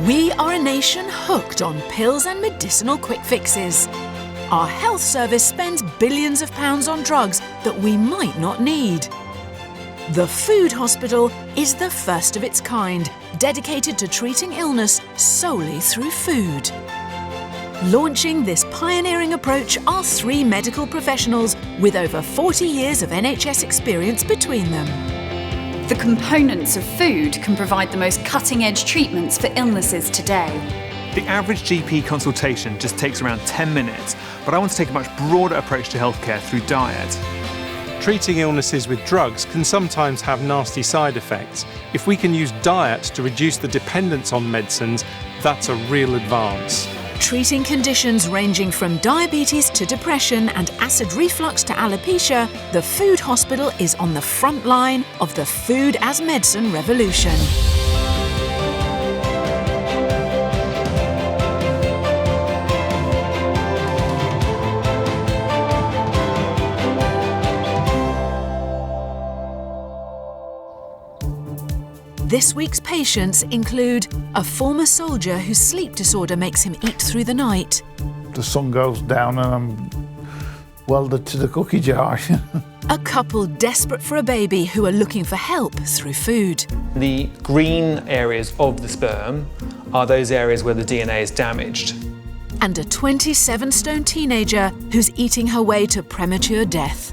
We are a nation hooked on pills and medicinal quick fixes. Our health service spends billions of pounds on drugs that we might not need. The Food Hospital is the first of its kind, dedicated to treating illness solely through food. Launching this pioneering approach are 3 medical professionals with over 40 years of NHS experience between them. The components of food can provide the most cutting-edge treatments for illnesses today. The average GP consultation just takes around 10 minutes, but I want to take a much broader approach to healthcare through diet. Treating illnesses with drugs can sometimes have nasty side effects. If we can use diet to reduce the dependence on medicines, that's a real advance. Treating conditions ranging from diabetes to depression and acid reflux to alopecia, the Food Hospital is on the front line of the food as medicine revolution. This week's patients include a former soldier whose sleep disorder makes him eat through the night. The sun goes down and I'm welded to the cookie jar. A couple desperate for a baby who are looking for help through food. The green areas of the sperm are those areas where the DNA is damaged. And a 27-stone teenager who's eating her way to premature death.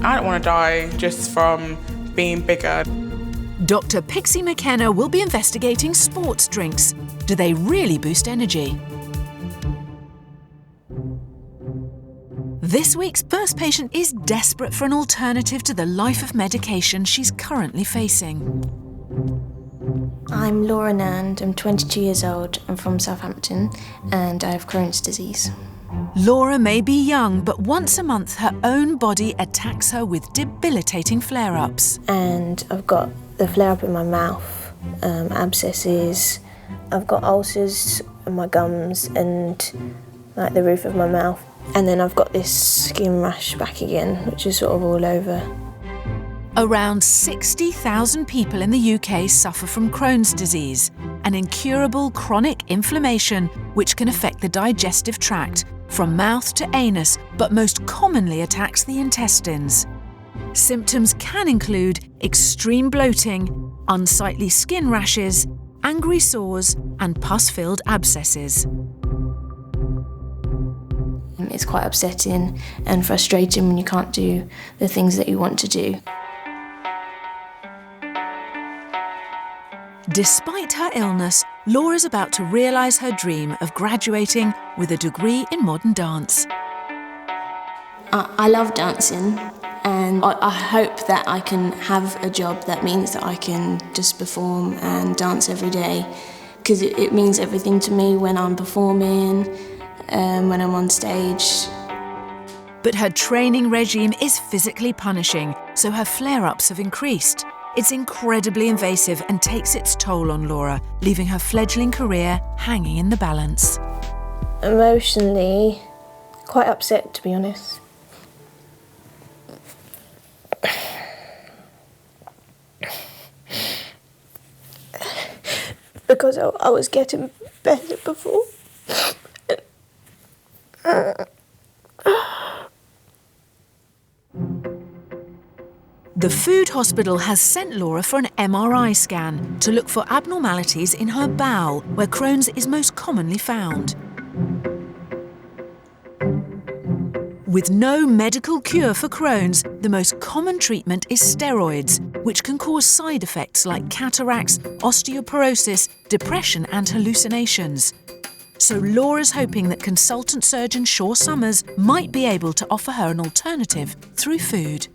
I don't want to die just from being bigger. Dr. Pixie McKenna will be investigating sports drinks. Do they really boost energy? This week's first patient is desperate for an alternative to the life of medication she's currently facing. I'm Laura Nand, I'm 22 years old, I'm from Southampton, and I have Crohn's disease. Laura may be young, but once a month her own body attacks her with debilitating flare-ups. And I've got the flare-up in my mouth, abscesses, I've got ulcers in my gums and like the roof of my mouth. And then I've got this skin rash back again, which is sort of all over. Around 60,000 people in the UK suffer from Crohn's disease, an incurable chronic inflammation which can affect the digestive tract, from mouth to anus, but most commonly attacks the intestines. Symptoms can include extreme bloating, unsightly skin rashes, angry sores, and pus-filled abscesses. It's quite upsetting and frustrating when you can't do the things that you want to do. Despite her illness, Laura's about to realise her dream of graduating with a degree in modern dance. I love dancing, and I hope that I can have a job that means that I can just perform and dance every day, because it means everything to me when I'm performing, when I'm on stage. But her training regime is physically punishing, so her flare-ups have increased. It's incredibly invasive and takes its toll on Laura, leaving her fledgling career hanging in the balance. Emotionally, quite upset, to be honest. Because I was getting better before. The Food Hospital has sent Laura for an MRI scan to look for abnormalities in her bowel, where Crohn's is most commonly found. With no medical cure for Crohn's, the most common treatment is steroids, which can cause side effects like cataracts, osteoporosis, depression and hallucinations. So Laura's hoping that consultant surgeon Shaw Summers might be able to offer her an alternative through food.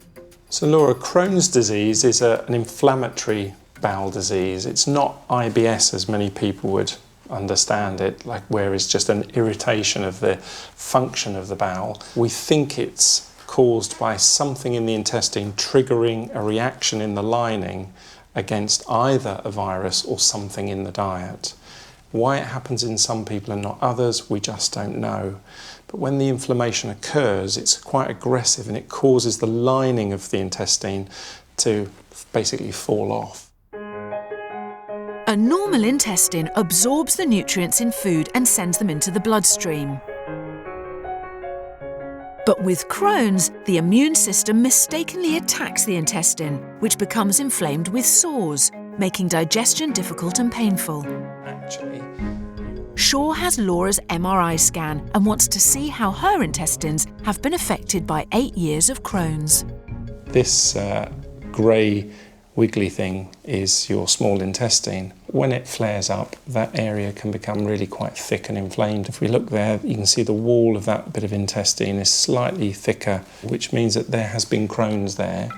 So Laura, Crohn's disease is an inflammatory bowel disease. It's not IBS as many people would understand it, like where it's just an irritation of the function of the bowel. We think it's caused by something in the intestine triggering a reaction in the lining against either a virus or something in the diet. Why it happens in some people and not others, we just don't know. But when the inflammation occurs, it's quite aggressive and it causes the lining of the intestine to basically fall off. A normal intestine absorbs the nutrients in food and sends them into the bloodstream. But with Crohn's, the immune system mistakenly attacks the intestine, which becomes inflamed with sores, making digestion difficult and painful. Actually, Shaw has Laura's MRI scan and wants to see how her intestines have been affected by 8 years of Crohn's. this grey wiggly thing is your small intestine. When it flares up, that area can become really quite thick and inflamed. If we look there, you can see the wall of that bit of intestine is slightly thicker, which means that there has been Crohn's there.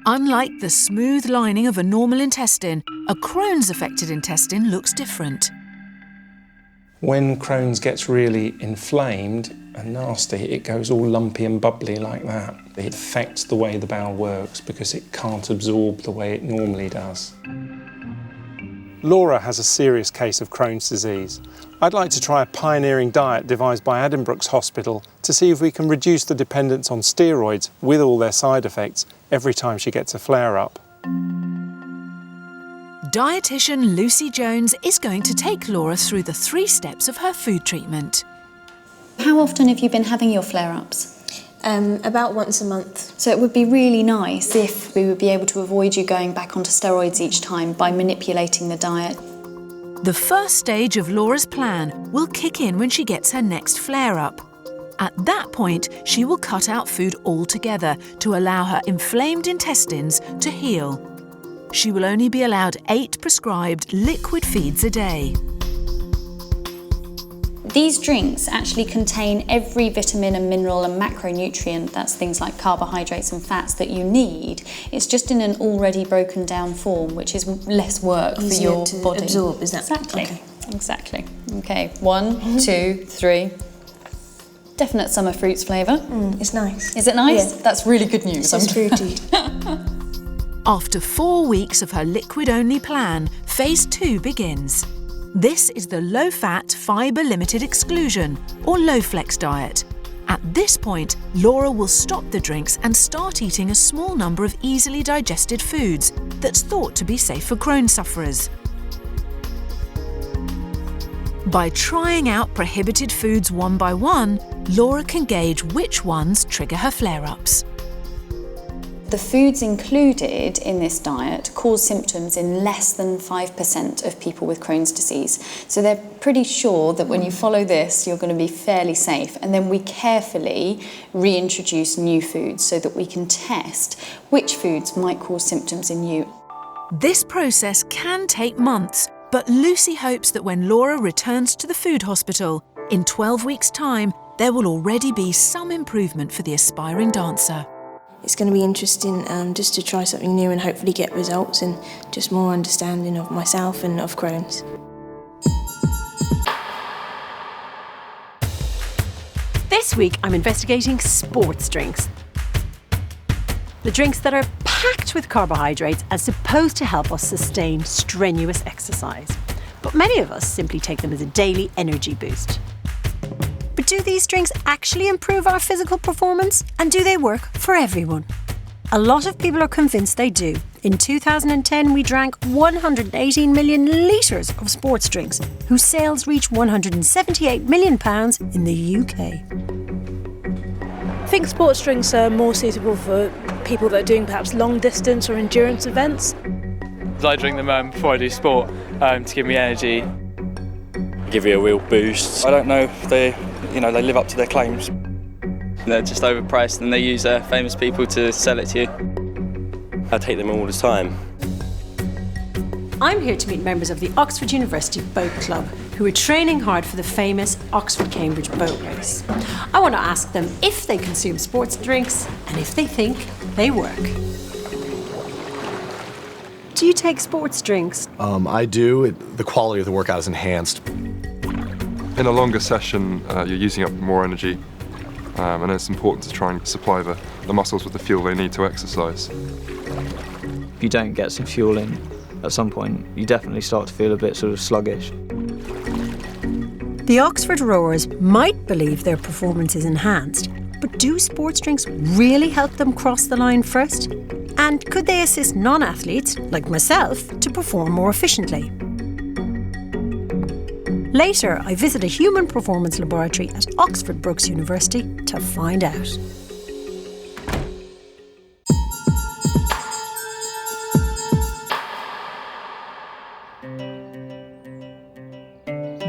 Unlike the smooth lining of a normal intestine, a Crohn's-affected intestine looks different. When Crohn's gets really inflamed and nasty, it goes all lumpy and bubbly like that. It affects the way the bowel works because it can't absorb the way it normally does. Laura has a serious case of Crohn's disease. I'd like to try a pioneering diet devised by Addenbrooke's Hospital to see if we can reduce the dependence on steroids with all their side effects every time she gets a flare-up. Dietitian Lucy Jones is going to take Laura through the 3 steps of her food treatment. How often have you been having your flare-ups? About once a month. So it would be really nice if we would be able to avoid you going back onto steroids each time by manipulating the diet. The first stage of Laura's plan will kick in when she gets her next flare-up. At that point, she will cut out food altogether to allow her inflamed intestines to heal. She will only be allowed 8 prescribed liquid feeds a day. These drinks actually contain every vitamin and mineral and macronutrient, that's things like carbohydrates and fats, that you need. It's just in an already broken down form, which is less work Easier for your to body. absorb, is that? Exactly. Okay. Exactly. Okay, 1, 2, 3. Definite summer fruits flavour. It's nice. Is it nice? Yeah. That's really good news. It's fruity. After 4 weeks of her liquid-only plan, Phase 2 begins. This is the low-fat, fibre-limited exclusion, or low-flex diet. At this point, Laura will stop the drinks and start eating a small number of easily digested foods that's thought to be safe for Crohn's sufferers. By trying out prohibited foods one by one, Laura can gauge which ones trigger her flare-ups. The foods included in this diet cause symptoms in less than 5% of people with Crohn's disease. So they're pretty sure that when you follow this, you're going to be fairly safe. And then we carefully reintroduce new foods so that we can test which foods might cause symptoms in you. This process can take months, but Lucy hopes that when Laura returns to the food hospital, in 12 weeks' time, there will already be some improvement for the aspiring dancer. It's going to be interesting just to try something new and hopefully get results and just more understanding of myself and of Crohn's. This week I'm investigating sports drinks. The drinks that are packed with carbohydrates and supposed to help us sustain strenuous exercise. But many of us simply take them as a daily energy boost. But do these drinks actually improve our physical performance? And do they work for everyone? A lot of people are convinced they do. In 2010, we drank 118 million litres of sports drinks, whose sales reached £178 million in the UK. I think sports drinks are more suitable for people that are doing perhaps long distance or endurance events. I drink them before I do sport to give me energy. Give you a real boost. I don't know if they live up to their claims. They're just overpriced and they use famous people to sell it to you. I take them all the time. I'm here to meet members of the Oxford University Boat Club who are training hard for the famous Oxford-Cambridge boat race. I want to ask them if they consume sports drinks and if they think they work. Do you take sports drinks? I do. The quality of the workout is enhanced. In a longer session, you're using up more energy, and it's important to try and supply the muscles with the fuel they need to exercise. If you don't get some fuel in at some point, you definitely start to feel a bit sort of sluggish. The Oxford rowers might believe their performance is enhanced, but do sports drinks really help them cross the line first? And could they assist non-athletes, like myself, to perform more efficiently? Later, I visit a human performance laboratory at Oxford Brookes University to find out.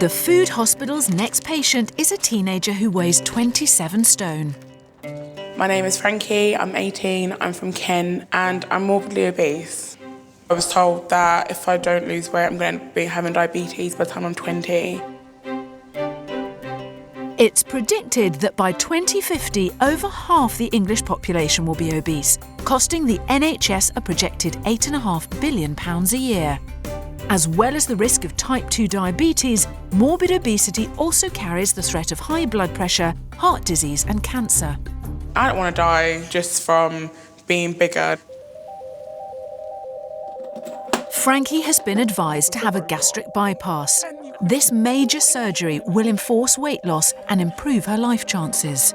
The Food Hospital's next patient is a teenager who weighs 27 stone. My name is Frankie, I'm 18, I'm from Kent, and I'm morbidly obese. I was told that if I don't lose weight, I'm going to be having diabetes by the time I'm 20. It's predicted that by 2050, over half the English population will be obese, costing the NHS a projected £8.5 billion a year. As well as the risk of type 2 diabetes, morbid obesity also carries the threat of high blood pressure, heart disease and cancer. I don't want to die just from being bigger. Frankie has been advised to have a gastric bypass. This major surgery will enforce weight loss and improve her life chances.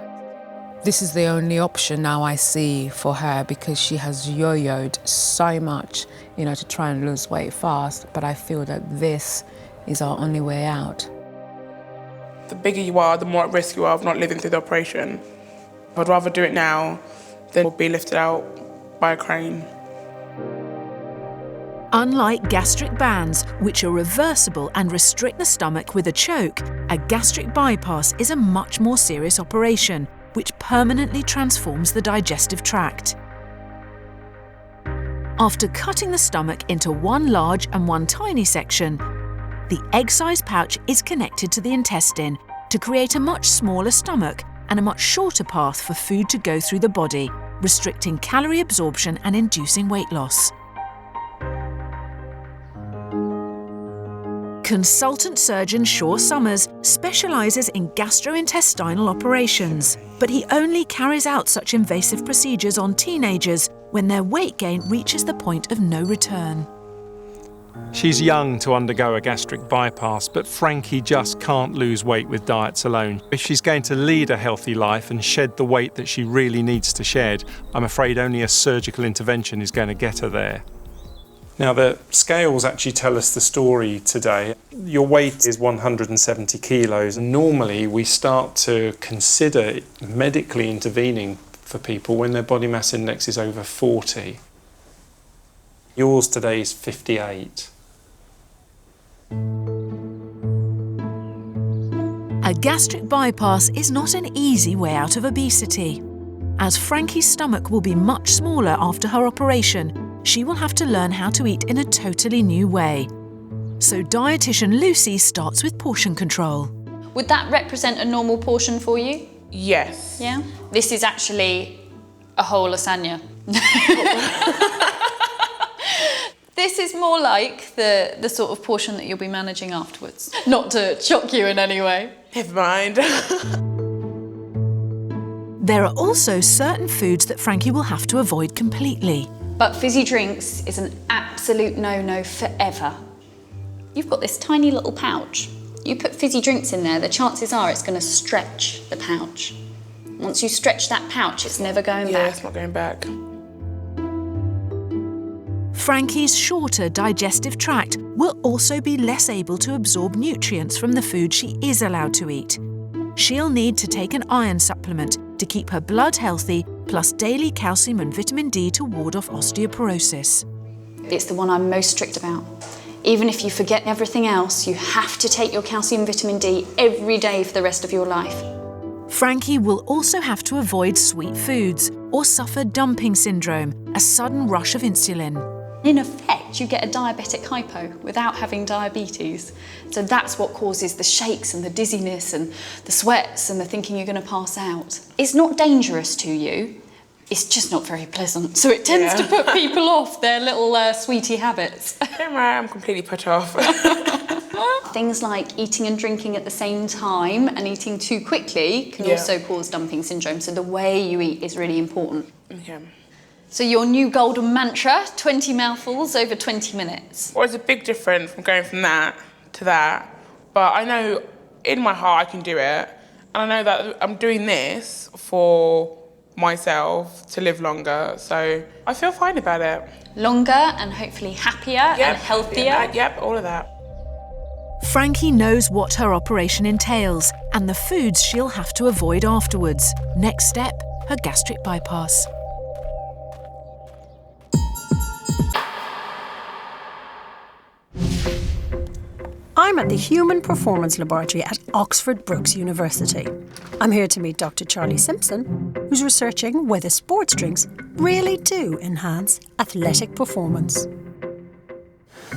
This is the only option now I see for her because she has yo-yoed so much, to try and lose weight fast. But I feel that this is our only way out. The bigger you are, the more at risk you are of not living through the operation. I'd rather do it now than be lifted out by a crane. Unlike gastric bands, which are reversible and restrict the stomach with a choke, a gastric bypass is a much more serious operation, which permanently transforms the digestive tract. After cutting the stomach into one large and one tiny section, the egg-sized pouch is connected to the intestine to create a much smaller stomach and a much shorter path for food to go through the body, restricting calorie absorption and inducing weight loss. Consultant surgeon Shaw Summers specialises in gastrointestinal operations, but he only carries out such invasive procedures on teenagers when their weight gain reaches the point of no return. She's young to undergo a gastric bypass, but Frankie just can't lose weight with diets alone. If she's going to lead a healthy life and shed the weight that she really needs to shed, I'm afraid only a surgical intervention is going to get her there. Now, the scales actually tell us the story today. Your weight is 170 kilos. Normally, we start to consider medically intervening for people when their body mass index is over 40. Yours today is 58. A gastric bypass is not an easy way out of obesity. As Frankie's stomach will be much smaller after her operation, she will have to learn how to eat in a totally new way. So dietitian Lucy starts with portion control. Would that represent a normal portion for you? Yes. Yeah? This is actually a whole lasagna. This is more like the sort of portion that you'll be managing afterwards. Not to shock you in any way. Never mind. There are also certain foods that Frankie will have to avoid completely. But fizzy drinks is an absolute no-no forever. You've got this tiny little pouch. You put fizzy drinks in there, the chances are it's going to stretch the pouch. Once you stretch that pouch, it's never going back. Yeah, it's not going back. Frankie's shorter digestive tract will also be less able to absorb nutrients from the food she is allowed to eat. She'll need to take an iron supplement to keep her blood healthy, plus daily calcium and vitamin D to ward off osteoporosis. It's the one I'm most strict about. Even if you forget everything else, you have to take your calcium and vitamin D every day for the rest of your life. Frankie will also have to avoid sweet foods or suffer dumping syndrome, a sudden rush of insulin. In effect, you get a diabetic hypo without having diabetes. So that's what causes the shakes and the dizziness and the sweats and the thinking you're going to pass out. It's not dangerous to you, it's just not very pleasant. So it tends to put people off their little sweetie habits. Don't worry, I'm completely put off. Things like eating and drinking at the same time and eating too quickly can also cause dumping syndrome. So the way you eat is really important. Okay. So your new golden mantra, 20 mouthfuls over 20 minutes. Well, it's a big difference from going from that to that. But I know in my heart I can do it. And I know that I'm doing this for myself to live longer. So I feel fine about it. Longer and hopefully happier and healthier. Yep, all of that. Frankie knows what her operation entails and the foods she'll have to avoid afterwards. Next step, her gastric bypass. I'm at the Human Performance Laboratory at Oxford Brookes University. I'm here to meet Dr. Charlie Simpson, who's researching whether sports drinks really do enhance athletic performance.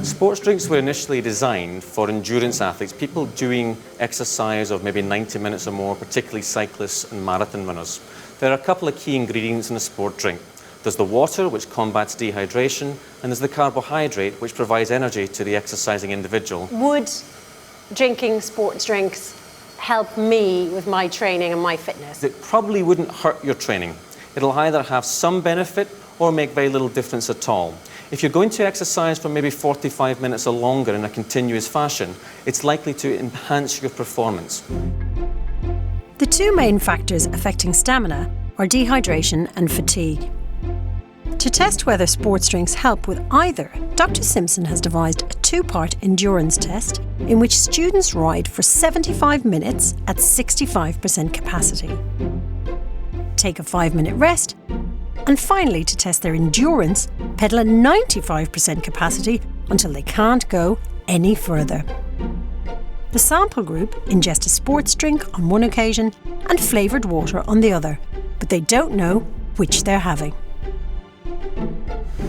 Sports drinks were initially designed for endurance athletes, people doing exercise of maybe 90 minutes or more, particularly cyclists and marathon runners. There are a couple of key ingredients in a sport drink. There's the water, which combats dehydration, and there's the carbohydrate, which provides energy to the exercising individual. Would drinking sports drinks help me with my training and my fitness? It probably wouldn't hurt your training. It'll either have some benefit or make very little difference at all. If you're going to exercise for maybe 45 minutes or longer in a continuous fashion, it's likely to enhance your performance. The two main factors affecting stamina are dehydration and fatigue. To test whether sports drinks help with either, Dr. Simpson has devised a two-part endurance test in which students ride for 75 minutes at 65% capacity, take a 5-minute rest, and finally, to test their endurance, pedal at 95% capacity until they can't go any further. The sample group ingest a sports drink on one occasion and flavoured water on the other, but they don't know which they're having.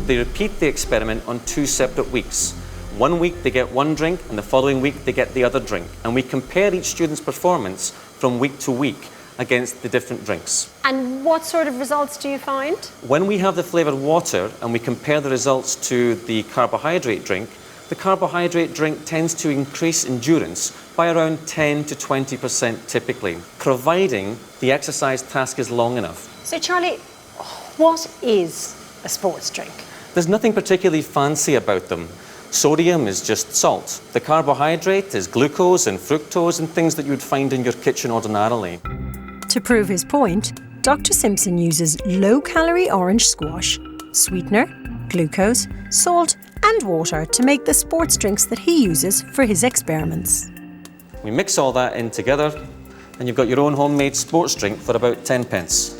They repeat the experiment on 2 separate weeks. 1 week they get one drink and the following week they get the other drink. And we compare each student's performance from week to week against the different drinks. And what sort of results do you find? When we have the flavoured water and we compare the results to the carbohydrate drink, the carbohydrate drink tends to increase endurance by around 10 to 20% typically, providing the exercise task is long enough. So Charlie, what is a sports drink? There's nothing particularly fancy about them. Sodium is just salt. The carbohydrate is glucose and fructose and things that you would find in your kitchen ordinarily. To prove his point, Dr. Simpson uses low-calorie orange squash, sweetener, glucose, salt and water to make the sports drinks that he uses for his experiments. We mix all that in together and you've got your own homemade sports drink for about 10 pence.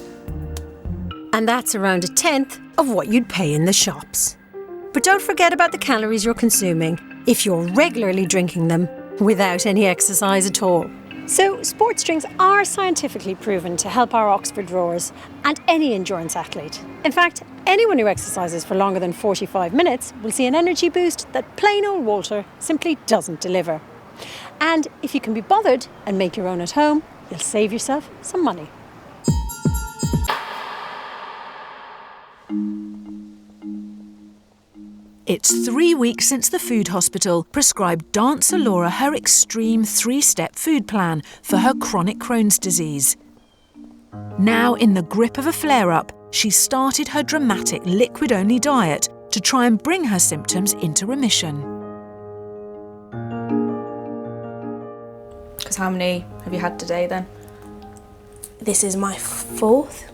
And that's around 1/10 of what you'd pay in the shops. But don't forget about the calories you're consuming if you're regularly drinking them without any exercise at all. So sports drinks are scientifically proven to help our Oxford rowers and any endurance athlete. In fact, anyone who exercises for longer than 45 minutes will see an energy boost that plain old water simply doesn't deliver. And if you can be bothered and make your own at home, you'll save yourself some money. It's 3 weeks since the food hospital prescribed dancer Laura her extreme 3-step food plan for her chronic Crohn's disease. Now in the grip of a flare-up, she started her dramatic liquid-only diet to try and bring her symptoms into remission. Because how many have you had today then? This is my 4th.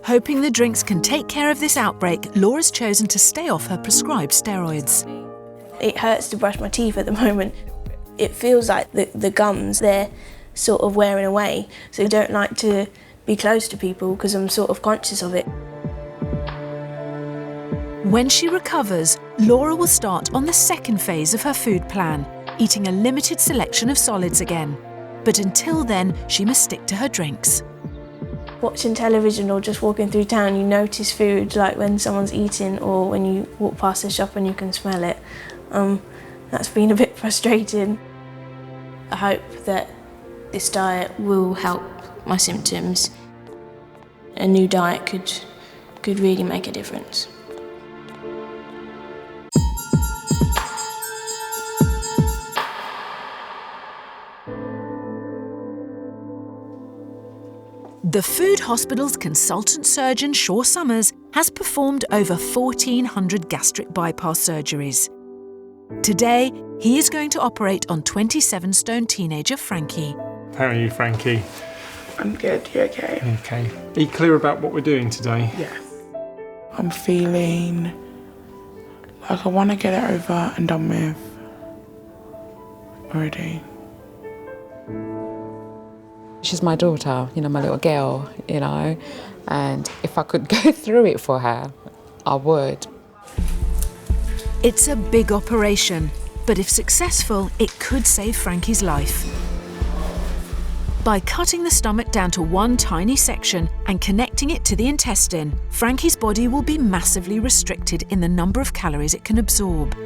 Hoping the drinks can take care of this outbreak, Laura's chosen to stay off her prescribed steroids. It hurts to brush my teeth at the moment. It feels like the gums, they're sort of wearing away. So I don't like to be close to people because I'm sort of conscious of it. When she recovers, Laura will start on the second phase of her food plan, eating a limited selection of solids again. But until then, she must stick to her drinks. Watching television or just walking through town, you notice food, like when someone's eating or when you walk past a shop and you can smell it. That's been a bit frustrating. I hope that this diet will help my symptoms. A new diet could really make a difference. The Food Hospital's consultant surgeon, Shaw Summers, has performed over 1,400 gastric bypass surgeries. Today, he is going to operate on 27-stone teenager Frankie. How are you, Frankie? I'm good. You okay? Okay. Are you clear about what we're doing today? Yes. I'm feeling like I want to get it over and done with already. She's my daughter, you know, my little girl, you know, and if I could go through it for her, I would. It's a big operation, but if successful, it could save Frankie's life. By cutting the stomach down to one tiny section and connecting it to the intestine, Frankie's body will be massively restricted in the number of calories it can absorb.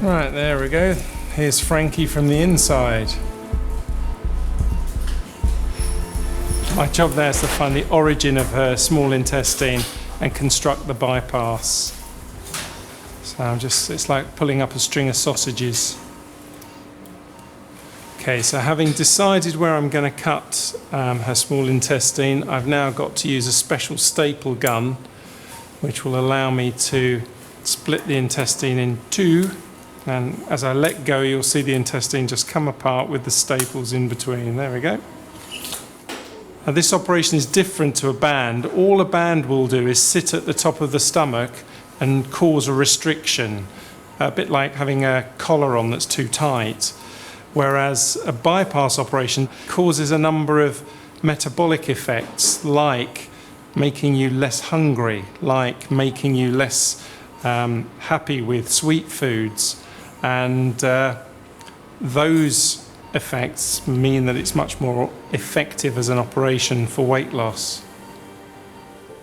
Right, there we go. Here's Frankie from the inside. My job there is to find the origin of her small intestine and construct the bypass. So it's like pulling up a string of sausages. Okay, so having decided where I'm going to cut her small intestine, I've now got to use a special staple gun, which will allow me to split the intestine in two. And as I let go, you'll see the intestine just come apart with the staples in between. There we go. Now, this operation is different to a band. All a band will do is sit at the top of the stomach and cause a restriction, a bit like having a collar on that's too tight. Whereas a bypass operation causes a number of metabolic effects, like making you less hungry, like making you less happy with sweet foods. And those effects mean that it's much more effective as an operation for weight loss.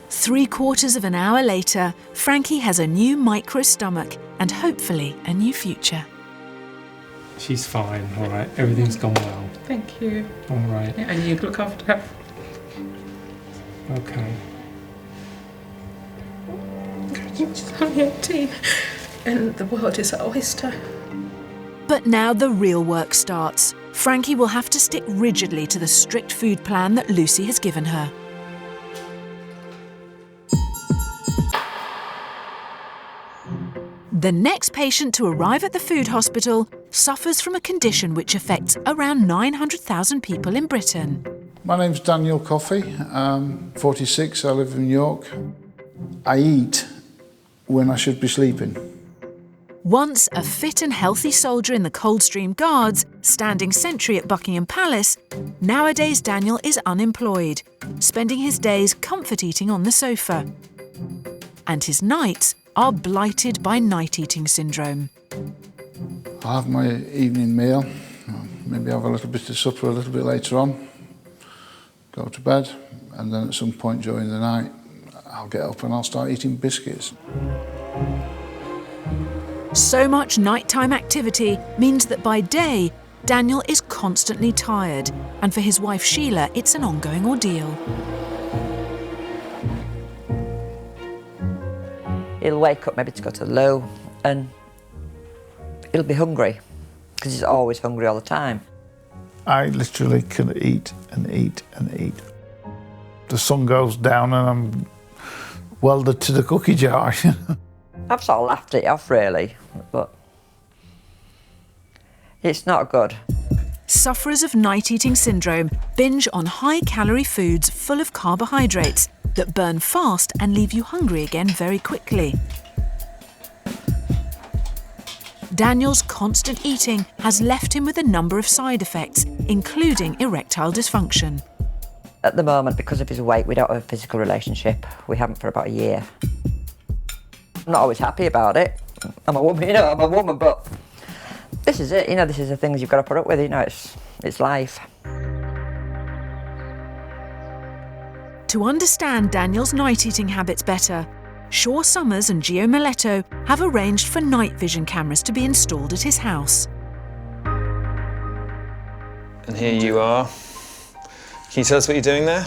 3/4 of an hour later, Frankie has a new micro stomach and hopefully a new future. She's fine, all right. Everything's gone well. Thank you. All right. Yeah, and you look after her. Okay. She's only 18 and the world is her oyster. But now the real work starts. Frankie will have to stick rigidly to the strict food plan that Lucy has given her. The next patient to arrive at the food hospital suffers from a condition which affects around 900,000 people in Britain. My name's Daniel Coffey. I'm 46. I live in York. I eat when I should be sleeping. Once a fit and healthy soldier in the Coldstream Guards, standing sentry at Buckingham Palace, nowadays Daniel is unemployed, spending his days comfort eating on the sofa. And his nights are blighted by night-eating syndrome. I'll have my evening meal, maybe have a little bit of supper a little bit later on, go to bed, and then at some point during the night, I'll get up and I'll start eating biscuits. So much nighttime activity means that by day, Daniel is constantly tired, and for his wife Sheila, it's an ongoing ordeal. He'll wake up maybe to go to the loo and he'll be hungry because he's always hungry all the time. I literally can eat and eat and eat. The sun goes down and I'm welded to the cookie jar. I've sort of laughed it off really, but it's not good. Sufferers of night-eating syndrome binge on high-calorie foods full of carbohydrates that burn fast and leave you hungry again very quickly. Daniel's constant eating has left him with a number of side effects, including erectile dysfunction. At the moment, because of his weight, we don't have a physical relationship. We haven't for about a year. I'm not always happy about it. I'm a woman, but this is it, this is the things you've got to put up with, it's life. To understand Daniel's night-eating habits better, Shaw Summers and Gio Miletto have arranged for night vision cameras to be installed at his house. And here you are. Can you tell us what you're doing there?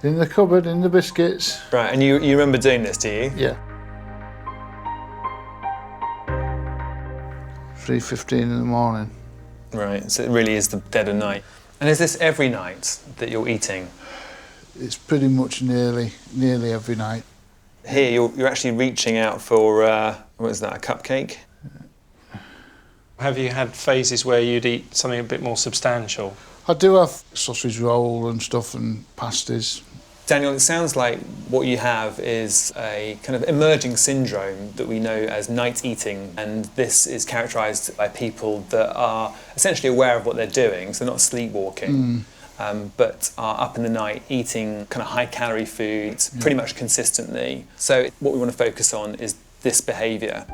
In the cupboard, in the biscuits. Right, and you remember doing this, do you? Yeah. 3:15 in the morning. Right, so it really is the dead of night. And is this every night that you're eating? It's pretty much nearly every night. Here, you're actually reaching out for, what is that, a cupcake? Have you had phases where you'd eat something a bit more substantial? I do have sausage roll and stuff and pasties. Daniel, it sounds like what you have is a kind of emerging syndrome that we know as night eating, and this is characterised by people that are essentially aware of what they're doing, so not sleepwalking, but are up in the night eating kind of high-calorie foods pretty much consistently. So what we want to focus on is this behaviour.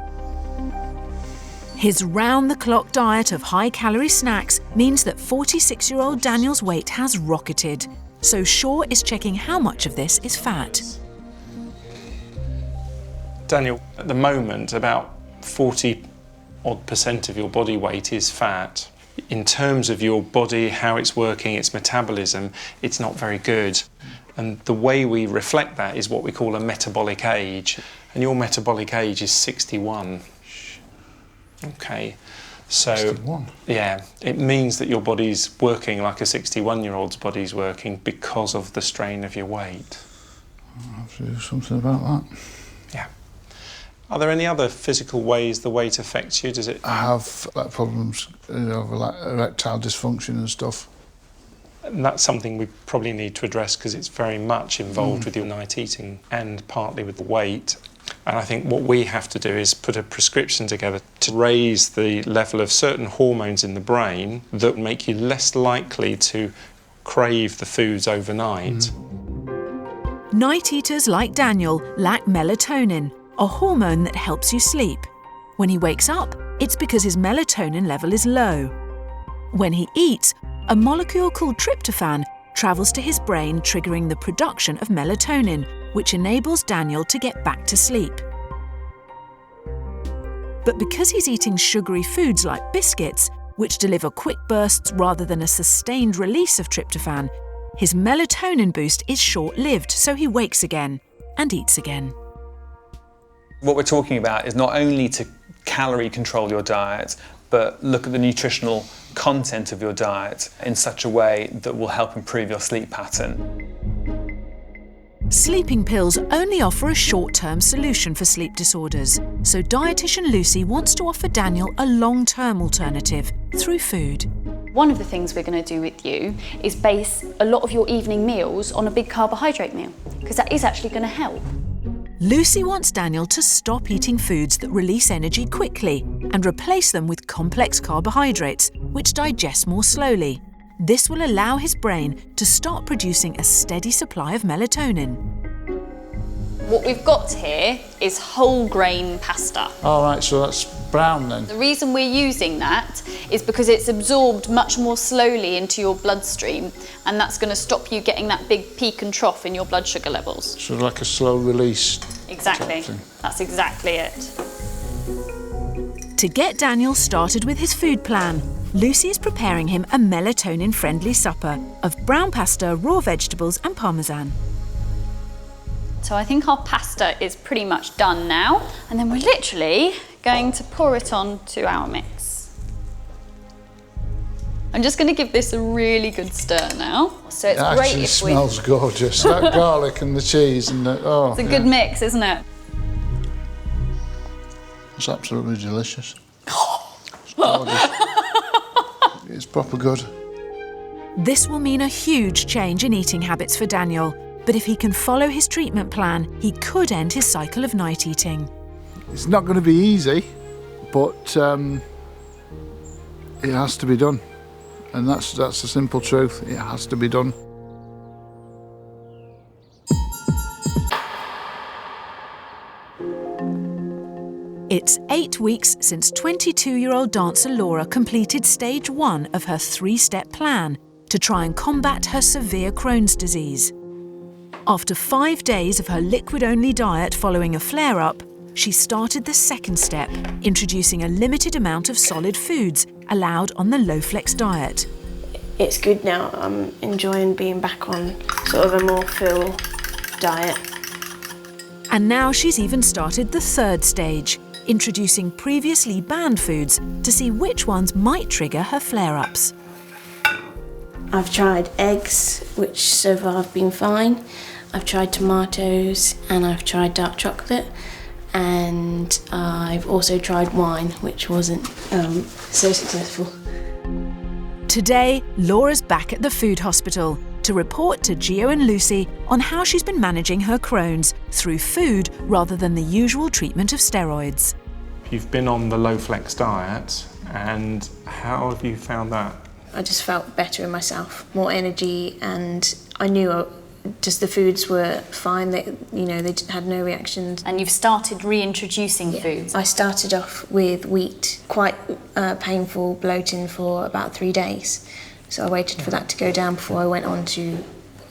His round-the-clock diet of high-calorie snacks means that 46-year-old Daniel's weight has rocketed. So Shaw is checking how much of this is fat. Daniel, at the moment, about 40% of your body weight is fat. In terms of your body, how it's working, its metabolism, it's not very good. And the way we reflect that is what we call a metabolic age. And your metabolic age is 61. Okay. So, 61. Yeah, it means that your body's working like a 61-year-old's body's working because of the strain of your weight. I'll have to do something about that. Yeah. Are there any other physical ways the weight affects you? Does it? I have problems, like erectile dysfunction and stuff. And that's something we probably need to address because it's very much involved with your night eating and partly with the weight. And I think what we have to do is put a prescription together to raise the level of certain hormones in the brain that make you less likely to crave the foods overnight. Night eaters like Daniel lack melatonin, a hormone that helps you sleep. When he wakes up, it's because his melatonin level is low. When he eats, a molecule called tryptophan travels to his brain, triggering the production of melatonin, which enables Daniel to get back to sleep. But because he's eating sugary foods like biscuits, which deliver quick bursts rather than a sustained release of tryptophan, his melatonin boost is short-lived, so he wakes again and eats again. What we're talking about is not only to calorie control your diet, but look at the nutritional content of your diet in such a way that will help improve your sleep pattern. Sleeping pills only offer a short-term solution for sleep disorders, so dietitian Lucy wants to offer Daniel a long-term alternative through food. One of the things we're going to do with you is base a lot of your evening meals on a big carbohydrate meal, because that is actually going to help. Lucy wants Daniel to stop eating foods that release energy quickly and replace them with complex carbohydrates, which digest more slowly. This will allow his brain to start producing a steady supply of melatonin. What we've got here is whole grain pasta. All right, so that's brown then. The reason we're using that is because it's absorbed much more slowly into your bloodstream, and that's going to stop you getting that big peak and trough in your blood sugar levels. So like a slow release. Exactly. That's exactly it. To get Daniel started with his food plan, Lucy is preparing him a melatonin-friendly supper of brown pasta, raw vegetables and parmesan. So I think our pasta is pretty much done now, and then we're literally going to pour it on to our mix. I'm just going to give this a really good stir now. So it's it great actually if smells gorgeous. That garlic and the cheese and the, It's a good mix, isn't it? It's absolutely delicious. It's gorgeous. It's proper good. This will mean a huge change in eating habits for Daniel, but if he can follow his treatment plan, he could end his cycle of night eating. It's not going to be easy, but it has to be done. And that's the simple truth. It has to be done. It's 8 weeks since 22-year-old dancer Laura completed stage 1 of her 3-step plan to try and combat her severe Crohn's disease. After 5 days of her liquid-only diet following a flare-up, she started the second step, introducing a limited amount of solid foods allowed on the low-flex diet. It's good now. I'm enjoying being back on sort of a more full diet. And now she's even started the third stage, introducing previously banned foods to see which ones might trigger her flare-ups. I've tried eggs, which so far have been fine. I've tried tomatoes and I've tried dark chocolate. and I've also tried wine, which wasn't so successful. Today, Laura's back at the food hospital to report to Gio and Lucy on how she's been managing her Crohn's through food rather than the usual treatment of steroids. You've been on the low flex diet, and how have you found that? I just felt better in myself, more energy, and I knew just the foods were fine. They had no reactions. And you've started reintroducing foods? I started off with wheat, quite painful bloating for about 3 days. So I waited for that to go down before I went on to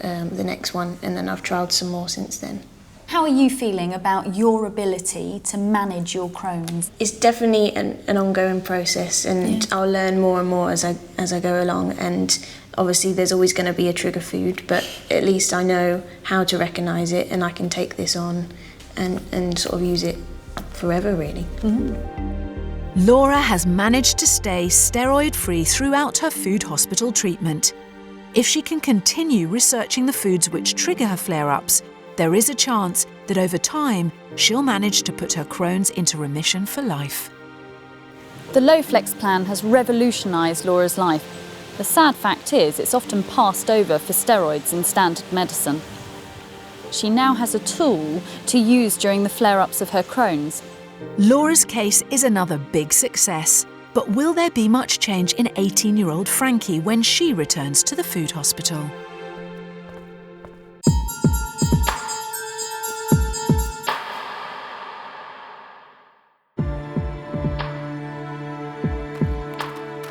the next one, and then I've tried some more since then. How are you feeling about your ability to manage your Crohn's? It's definitely an ongoing process, and I'll learn more and more as I go along. And obviously there's always going to be a trigger food, but at least I know how to recognise it, and I can take this on and sort of use it forever, really. Mm-hmm. Laura has managed to stay steroid-free throughout her food hospital treatment. If she can continue researching the foods which trigger her flare-ups, there is a chance that over time she'll manage to put her Crohn's into remission for life. The Low Flex plan has revolutionised Laura's life. The sad fact is it's often passed over for steroids in standard medicine. She now has a tool to use during the flare-ups of her Crohn's. Laura's case is another big success, but will there be much change in 18-year-old Frankie when she returns to the food hospital?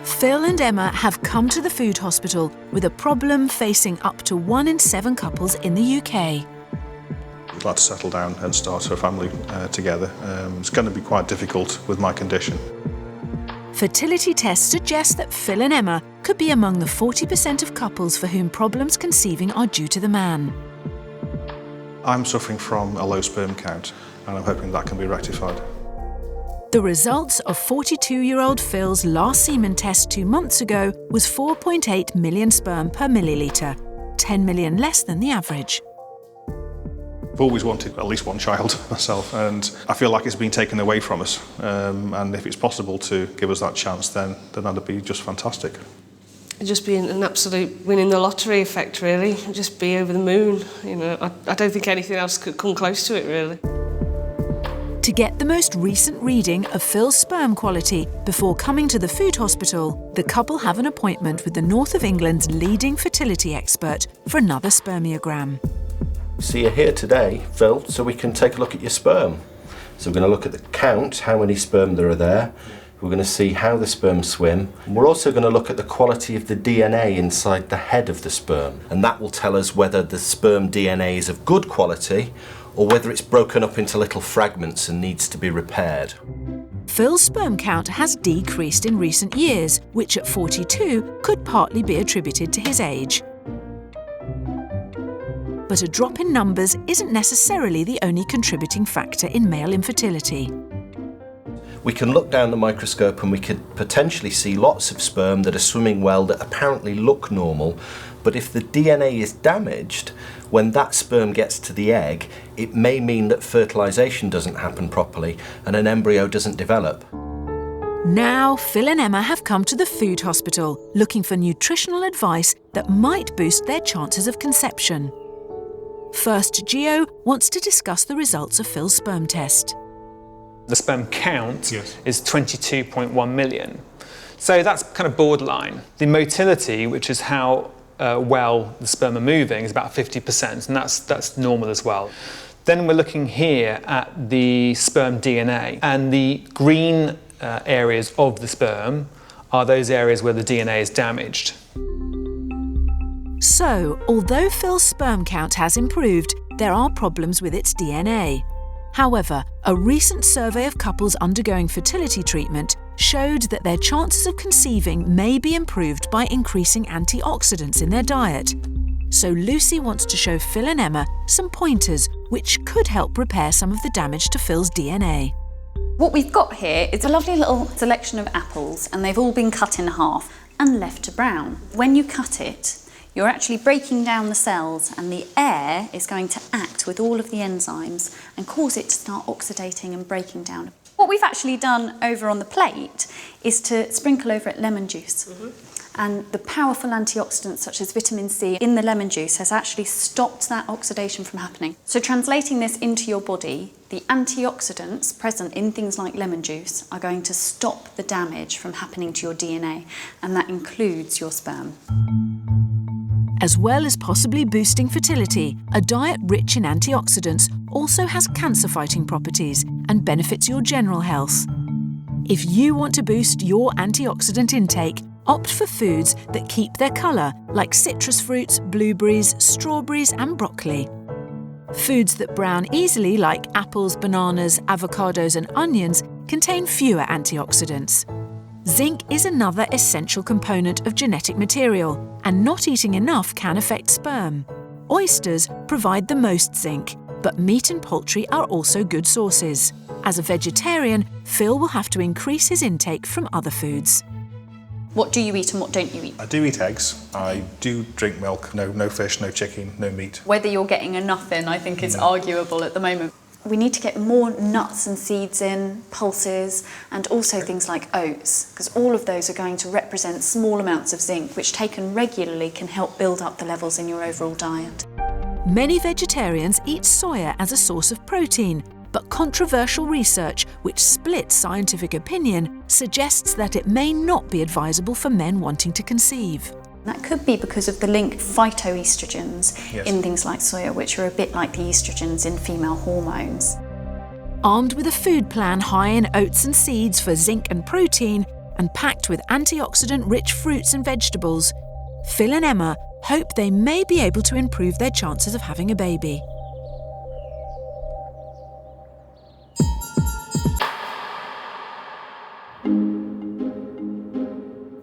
Phil and Emma have come to the food hospital with a problem facing up to 1 in 7 couples in the UK. We'd like to settle down and start a family together. It's going to be quite difficult with my condition. Fertility tests suggest that Phil and Emma could be among the 40% of couples for whom problems conceiving are due to the man. I'm suffering from a low sperm count, and I'm hoping that can be rectified. The results of 42-year-old Phil's last semen test 2 months ago was 4.8 million sperm per millilitre, 10 million less than the average. I've always wanted at least one child myself, and I feel like it's been taken away from us. And if it's possible to give us that chance, then that'd be just fantastic. It'd just be an absolute winning the lottery effect, really. It'd just be over the moon. You know, I don't think anything else could come close to it, really. To get the most recent reading of Phil's sperm quality before coming to the food hospital, the couple have an appointment with the North of England's leading fertility expert for another spermiogram. So you're here today, Phil, so we can take a look at your sperm. So we're going to look at the count, how many sperm there are there. We're going to see how the sperm swim. We're also going to look at the quality of the DNA inside the head of the sperm, and that will tell us whether the sperm DNA is of good quality or whether it's broken up into little fragments and needs to be repaired. Phil's sperm count has decreased in recent years, which at 42 could partly be attributed to his age. But a drop in numbers isn't necessarily the only contributing factor in male infertility. We can look down the microscope and we could potentially see lots of sperm that are swimming well that apparently look normal, but if the DNA is damaged, when that sperm gets to the egg, it may mean that fertilisation doesn't happen properly and an embryo doesn't develop. Now, Phil and Emma have come to the food hospital looking for nutritional advice that might boost their chances of conception. First, Gio wants to discuss the results of Phil's sperm test. The sperm count is 22.1 million. So that's kind of borderline. The motility, which is how well the sperm are moving, is about 50%, and that's normal as well. Then we're looking here at the sperm DNA, and the green areas of the sperm are those areas where the DNA is damaged. So, although Phil's sperm count has improved, there are problems with its DNA. However, a recent survey of couples undergoing fertility treatment showed that their chances of conceiving may be improved by increasing antioxidants in their diet. So Lucy wants to show Phil and Emma some pointers which could help repair some of the damage to Phil's DNA. What we've got here is a lovely little selection of apples, and they've all been cut in half and left to brown. When you cut it, you're actually breaking down the cells, and the air is going to act with all of the enzymes and cause it to start oxidating and breaking down. What we've actually done over on the plate is to sprinkle over it lemon juice. And the powerful antioxidants such as vitamin C in the lemon juice has actually stopped that oxidation from happening. So translating this into your body, the antioxidants present in things like lemon juice are going to stop the damage from happening to your DNA, and that includes your sperm. As well as possibly boosting fertility, a diet rich in antioxidants also has cancer-fighting properties and benefits your general health. If you want to boost your antioxidant intake, opt for foods that keep their colour, like citrus fruits, blueberries, strawberries and broccoli. Foods that brown easily, like apples, bananas, avocados and onions, contain fewer antioxidants. Zinc is another essential component of genetic material, and not eating enough can affect sperm. Oysters provide the most zinc, but meat and poultry are also good sources. As a vegetarian, Phil will have to increase his intake from other foods. What do you eat and what don't you eat? I do eat eggs. I do drink milk. No fish, no chicken, no meat. Whether you're getting enough in, I think, is arguable at the moment. We need to get more nuts and seeds in, pulses, and also things like oats, because all of those are going to represent small amounts of zinc, which taken regularly can help build up the levels in your overall diet. Many vegetarians eat soya as a source of protein, but controversial research, which splits scientific opinion, suggests that it may not be advisable for men wanting to conceive. That could be because of the link phytoestrogens in things like soya, which are a bit like the estrogens in female hormones. Armed with a food plan high in oats and seeds for zinc and protein, and packed with antioxidant-rich fruits and vegetables, Phil and Emma hope they may be able to improve their chances of having a baby.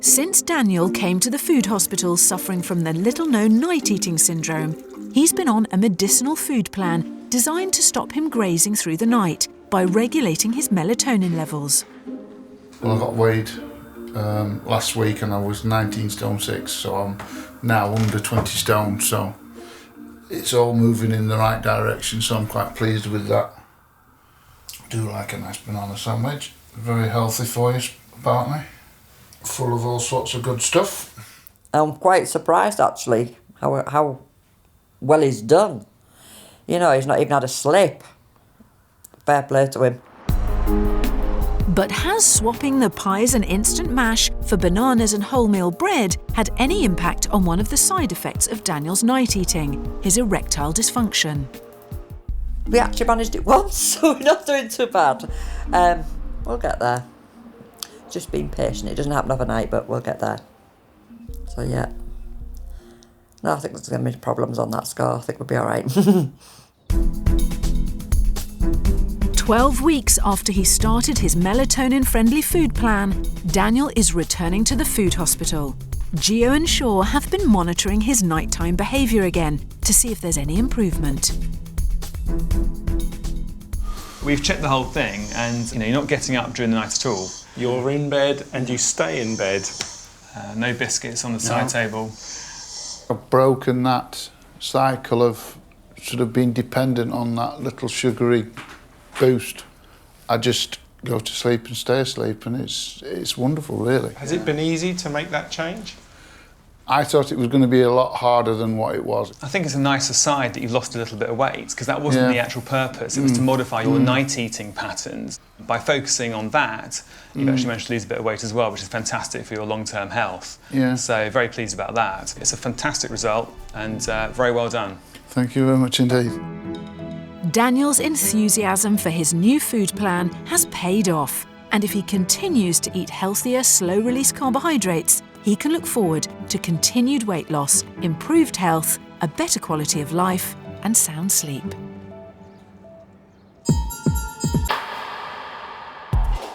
Since Daniel came to the food hospital suffering from the little-known night-eating syndrome, he's been on a medicinal food plan designed to stop him grazing through the night by regulating his melatonin levels. Well, I got weighed last week and I was 19 stone 6, so I'm now under 20 stone, so it's all moving in the right direction, so I'm quite pleased with that. I do like a nice banana sandwich, very healthy for you, apparently. Full of all sorts of good stuff. I'm quite surprised actually how well he's done. You know, he's not even had a slip. Fair play to him. But has swapping the pies and instant mash for bananas and wholemeal bread had any impact on one of the side effects of Daniel's night eating, his erectile dysfunction? We actually managed it once, so we're not doing too bad. We'll get there. Just being patient. It doesn't happen overnight, but we'll get there. So yeah. No, I think there's going to be problems on that score. I think we'll be all right. 12 weeks after he started his melatonin-friendly food plan, Daniel is returning to the food hospital. Gio and Shaw have been monitoring his nighttime behaviour again to see if there's any improvement. We've checked the whole thing, and you're not getting up during the night at all. You're in bed and you stay in bed. No biscuits on the side table. I've broken that cycle of sort of being dependent on that little sugary boost. I just go to sleep and stay asleep, and it's wonderful, really. Has it been easy to make that change? I thought it was going to be a lot harder than what it was. I think it's a nice aside that you've lost a little bit of weight, because that wasn't the actual purpose. It was to modify your night eating patterns. By focusing on that, you've actually managed to lose a bit of weight as well, which is fantastic for your long-term health. Yeah. So very pleased about that. It's a fantastic result, and very well done. Thank you very much indeed. Daniel's enthusiasm for his new food plan has paid off, and if he continues to eat healthier, slow-release carbohydrates, he can look forward to continued weight loss, improved health, a better quality of life, and sound sleep.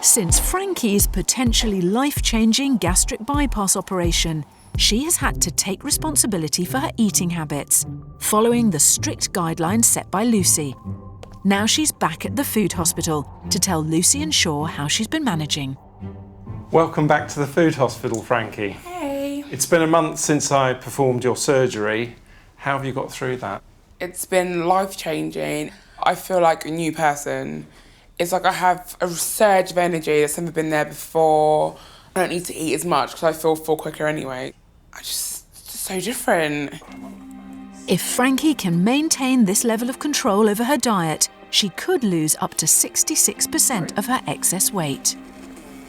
Since Frankie's potentially life-changing gastric bypass operation, she has had to take responsibility for her eating habits, following the strict guidelines set by Lucy. Now she's back at the food hospital to tell Lucy and Shaw how she's been managing. Welcome back to the food hospital, Frankie. Hey. It's been a month since I performed your surgery. How have you got through that? It's been life-changing. I feel like a new person. It's like I have a surge of energy that's never been there before. I don't need to eat as much because I feel full quicker anyway. It's so different. If Frankie can maintain this level of control over her diet, she could lose up to 66% of her excess weight.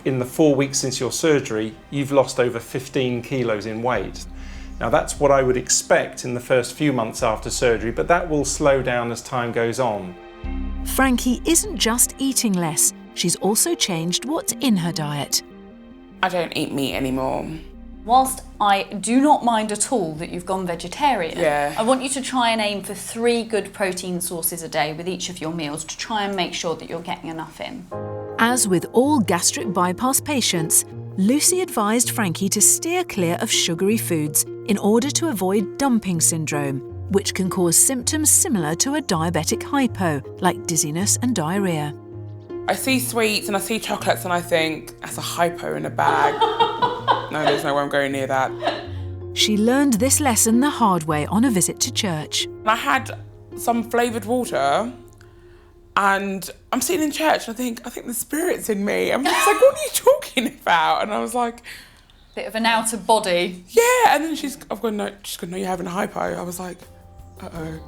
In the 4 weeks since your surgery, you've lost over 15 kilos in weight. Now that's what I would expect in the first few months after surgery, but that will slow down as time goes on. Frankie isn't just eating less, she's also changed what's in her diet. I don't eat meat anymore. Whilst I do not mind at all that you've gone vegetarian, I want you to try and aim for 3 good protein sources a day with each of your meals to try and make sure that you're getting enough in. As with all gastric bypass patients, Lucy advised Frankie to steer clear of sugary foods in order to avoid dumping syndrome, which can cause symptoms similar to a diabetic hypo, like dizziness and diarrhoea. I see sweets and I see chocolates and I think, that's a hypo in a bag. No, there's no way I'm going near that. She learned this lesson the hard way on a visit to church. I had some flavoured water and I'm sitting in church and I think the Spirit's in me. I'm just like, what are you talking about? And I was like... Bit of an outer body. Yeah, and then she's gone, no, you're having a hypo. I was like, uh-oh.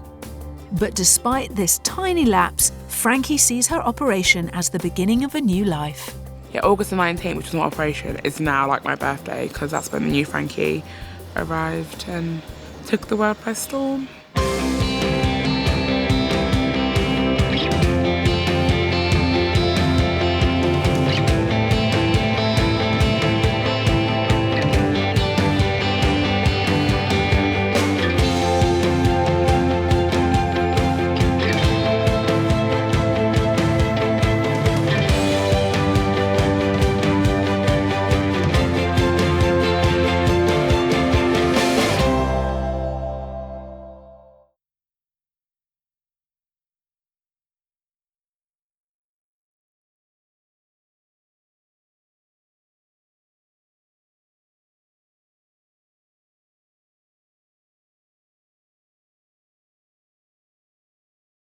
But despite this tiny lapse, Frankie sees her operation as the beginning of a new life. Yeah, August the 19th, which was my operation, is now like my birthday because that's when the new Frankie arrived and took the world by storm.